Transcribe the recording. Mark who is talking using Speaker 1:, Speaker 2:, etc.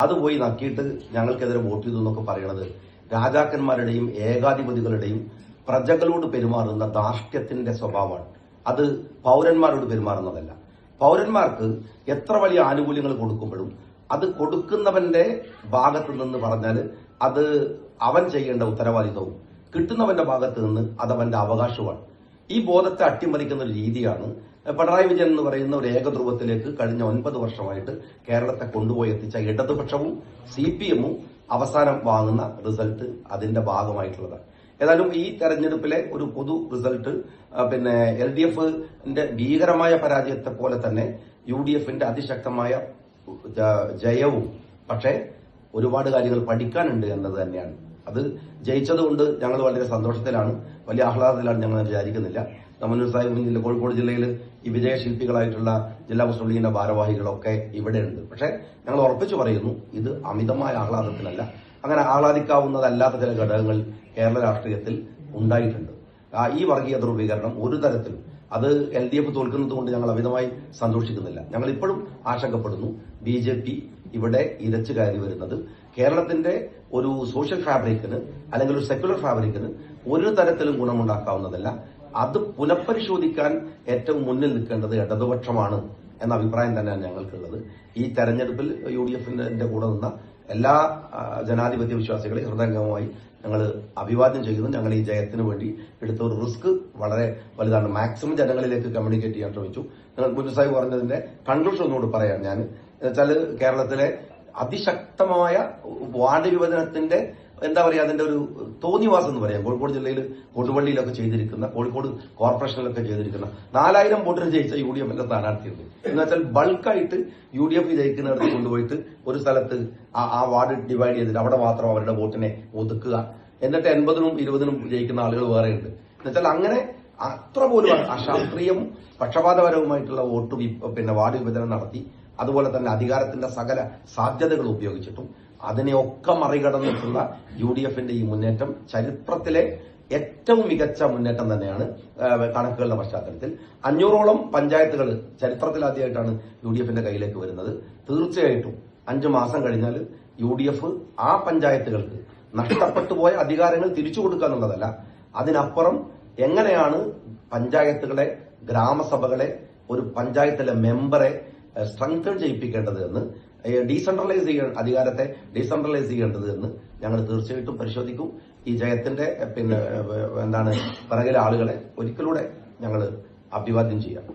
Speaker 1: അത് പോയി നക്കിയിട്ട് ഞങ്ങൾക്കെതിരെ വോട്ട് ചെയ്തു എന്നൊക്കെ പറയണത് രാജാക്കന്മാരുടെയും ഏകാധിപതികളുടെയും പ്രജകളോട് പെരുമാറുന്ന ധാർഷ്ട്യത്തിന്റെ സ്വഭാവമാണ്. അത് പൗരന്മാരോട് പെരുമാറുന്നതല്ല. പൗരന്മാർക്ക് എത്ര വലിയ ആനുകൂല്യങ്ങൾ കൊടുക്കുമ്പോഴും അത് കൊടുക്കുന്നവന്റെ ഭാഗത്ത് നിന്ന് പറഞ്ഞാൽ അത് അവൻ ചെയ്യേണ്ട ഉത്തരവാദിത്വവും കിട്ടുന്നവന്റെ ഭാഗത്ത് നിന്ന് അതവന്റെ അവകാശവുമാണ്. ഈ ബോധത്തെ അട്ടിമറിക്കുന്ന ഒരു രീതിയാണ് പിണറായി വിജയൻ എന്ന് പറയുന്ന ഒരു ഏകധ്രുവത്തിലേക്ക് കഴിഞ്ഞ 9 വർഷമായിട്ട് കേരളത്തെ കൊണ്ടുപോയി എത്തിച്ച ഇടതുപക്ഷവും CPM-ഉം അവസാനം വാങ്ങുന്ന റിസൾട്ട് അതിന്റെ ഭാഗമായിട്ടുള്ളതാണ്. ഏതായാലും ഈ തെരഞ്ഞെടുപ്പിലെ ഒരു പൊതു റിസൾട്ട് LDF-ന്റെ ഭീകരമായ പരാജയത്തെ പോലെ തന്നെ UDF-ന്റെ അതിശക്തമായ ജയവും. പക്ഷേ ഒരുപാട് കാര്യങ്ങൾ പഠിക്കാനുണ്ട് എന്നത് തന്നെയാണ്. അത് ജയിച്ചതുകൊണ്ട് ഞങ്ങൾ വളരെ സന്തോഷത്തിലാണ്, വലിയ ആഹ്ലാദത്തിലാണ് ഞങ്ങൾ വിചാരിക്കുന്നില്ല. തമന്നൂർ സാഹിബ് കോഴിക്കോട് ജില്ലയിൽ ഈ വിജയശില്പികളായിട്ടുള്ള ജില്ലാ മുസ്ലിം ലീഗിന്റെ ഭാരവാഹികളൊക്കെ ഇവിടെയുണ്ട്. പക്ഷേ ഞങ്ങൾ ഉറപ്പിച്ചു പറയുന്നു, ഇത് അമിതമായ ആഹ്ലാദത്തിനല്ല. അങ്ങനെ ആഹ്ലാദിക്കാവുന്നതല്ലാത്ത ചില ഘടകങ്ങൾ കേരള രാഷ്ട്രീയത്തിൽ ഉണ്ടായിട്ടുണ്ട്. ഈ വർഗീയ ധ്രുവീകരണം ഒരു തരത്തിലും അത് LDF തോൽക്കുന്നത് കൊണ്ട് ഞങ്ങൾ അമിതമായി സന്തോഷിക്കുന്നില്ല. ഞങ്ങൾ ഇപ്പോഴും ആശങ്കപ്പെടുന്നു, BJP ഇവിടെ ഇരച്ചു കയറി വരുന്നത് കേരളത്തിന്റെ ഒരു സോഷ്യൽ ഫാബ്രിക്കിന് അല്ലെങ്കിൽ ഒരു സെക്യുലർ ഫാബ്രിക്കിന് ഒരു തരത്തിലും ഗുണമുണ്ടാക്കാവുന്നതല്ല. അത് പുനഃപരിശോധിക്കാൻ ഏറ്റവും മുന്നിൽ നിൽക്കേണ്ടത് ഇടതുപക്ഷമാണ് എന്ന അഭിപ്രായം തന്നെയാണ് ഞങ്ങൾക്കുള്ളത്. ഈ തെരഞ്ഞെടുപ്പിൽ UDF-ന്റെ കൂടെ നിന്ന എല്ലാ ജനാധിപത്യ വിശ്വാസികളെ ഹൃദയംഗമമായി ഞങ്ങൾ അഭിവാദ്യം ചെയ്യുന്നു. ഞങ്ങൾ ഈ ജയത്തിന് വേണ്ടി എടുത്ത ഒരു റിസ്ക് വളരെ വലുതാണ്. മാക്സിമം ജനങ്ങളിലേക്ക് കമ്മ്യൂണിക്കേറ്റ് ചെയ്യാൻ ശ്രമിച്ചു. നിങ്ങൾ കുഞ്ഞു സാഹിബ് പറഞ്ഞതിന്റെ കൺക്ലൂഷൻ ഒന്നുകൂടി പറയാം ഞാൻ. എന്നുവെച്ചാൽ കേരളത്തിലെ അതിശക്തമായ വാർഡ് വിഭജനത്തിന്റെ അതിന്റെ ഒരു തോന്നിവാസം എന്ന് പറയാം. കോഴിക്കോട് ജില്ലയിൽ കൊടുവള്ളിയിലൊക്കെ ചെയ്തിരിക്കുന്ന, കോഴിക്കോട് കോർപ്പറേഷനിലൊക്കെ ചെയ്തിരിക്കുന്ന 4000 വോട്ടിന് ജയിച്ച UDF-ന്റെ സ്ഥാനാർത്ഥിയുണ്ട്. എന്ന് വെച്ചാൽ ബൾക്കായിട്ട് UDF ജയിക്കുന്നിടത്ത് കൊണ്ടുപോയിട്ട് ഒരു സ്ഥലത്ത് ആ വാർഡ് ഡിവൈഡ് ചെയ്തിട്ട് അവിടെ മാത്രം അവരുടെ വോട്ടിനെ ഒതുക്കുക. എന്നിട്ട് 80-നും 20-നും ജയിക്കുന്ന ആളുകൾ വേറെയുണ്ട്. എന്നുവെച്ചാൽ അങ്ങനെ അത്ര പോലും അശാസ്ത്രീയവും പക്ഷപാതപരവുമായിട്ടുള്ള വാർഡ് വിഭജനം നടത്തി. അതുപോലെ തന്നെ അധികാരത്തിന്റെ സകല സാധ്യതകൾ ഉപയോഗിച്ചിട്ടും അതിനെയൊക്കെ മറികടന്നിട്ടുള്ള UDF-ന്റെ ഈ മുന്നേറ്റം ചരിത്രത്തിലെ ഏറ്റവും മികച്ച മുന്നേറ്റം തന്നെയാണ്. കണക്കുകളുടെ പശ്ചാത്തലത്തിൽ 500ഓളം പഞ്ചായത്തുകൾ ചരിത്രത്തിലാദ്യമായിട്ടാണ് UDF-ന്റെ കയ്യിലേക്ക് വരുന്നത്. തീർച്ചയായിട്ടും 5 മാസം കഴിഞ്ഞാൽ UDF ആ പഞ്ചായത്തുകൾക്ക് നഷ്ടപ്പെട്ടു പോയ അധികാരങ്ങൾ തിരിച്ചു കൊടുക്കുക എന്നുള്ളതല്ല, അതിനപ്പുറം എങ്ങനെയാണ് പഞ്ചായത്തുകളെ, ഗ്രാമസഭകളെ, ഒരു പഞ്ചായത്തിലെ മെമ്പറെ സ്ട്രെങ്തൻ ചെയ്യിപ്പിക്കേണ്ടത് എന്ന്, അധികാരത്തെ ഡീസെൻട്രലൈസ് ചെയ്യേണ്ടത് എന്ന് ഞങ്ങൾ തീർച്ചയായിട്ടും പരിശോധിക്കും. ഈ ജയത്തിന്റെ പിറകിലെ ആളുകളെ ഒരിക്കലൂടെ ഞങ്ങൾ അഭിവാദ്യം ചെയ്യാം.